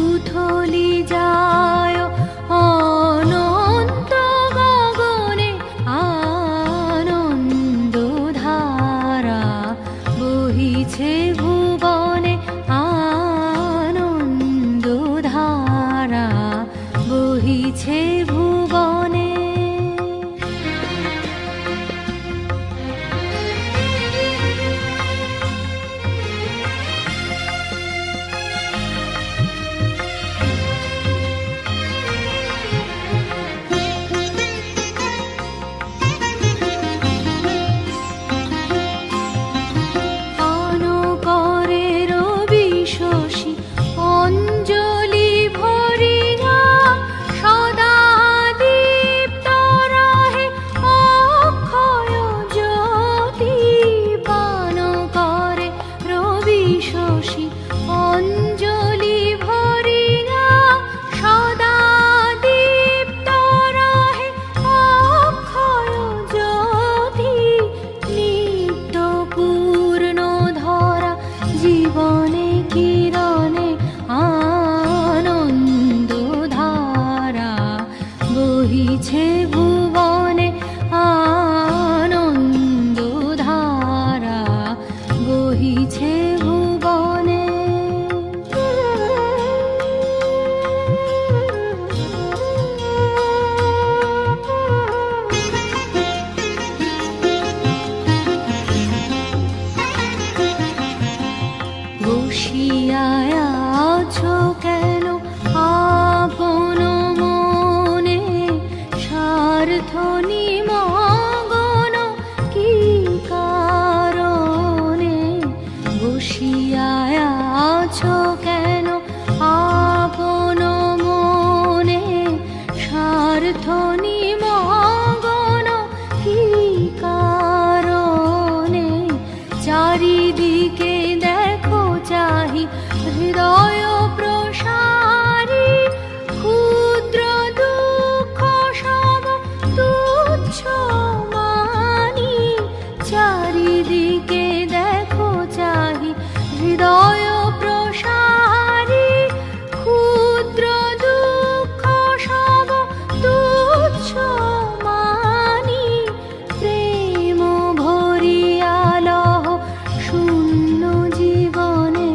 উথলি যায় অনন্ত গগনে, আনন্দ ধারা বহিছে ভুবনে, আনন্দ ধারা বহিছে ভুবনে। অঞ্জলি ভরিয়া সদা দীপ্ত রহে অক্ষয় জ্যোতি, পান করে রবি শশী অঞ্জলি ভরিয়া সদা দীপ্ত রহে অক্ষয় জ্যোতি, নিত্য পূর্ণ ধরা জীবনে কিরণে, আনন্দ ধারা বহিছে ভুবনে, আনন্দ ধারা বহিছে ভুবনে। বসিয়া আছো কেন আপন মনে, স্বার্থ নিমগ্ন কি কারণে? বসিয়া আছো কেন আপন মনে, স্বার্থ নিমগ্ন কি কারণে? চারিদিকে দেখো চাহি হৃদয় প্রসারী, ক্ষুদ্র দুঃখ সব তুচ্ছ মানি। চারিদিকে দেখো চাহি হৃদয় প্রসারী, ক্ষুদ্র দুঃখ সব তুচ্ছ মানি। প্রেম ভরিয়া লহ শূন্য জীবনে,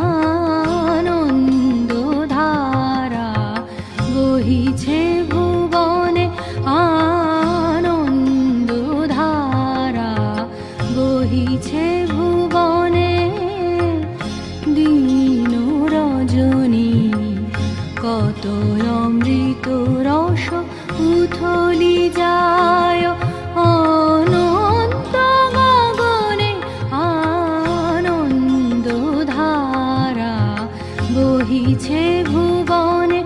আনন্দ ধারা বহিছে ভুবনে, আনন্দ ধারা বহিছে ভুবনে। দিন রজনী কত অমৃত রস উথলি যায় অনন্ত গগনে, আনন্দ ধারা বহিছে ভুবনে।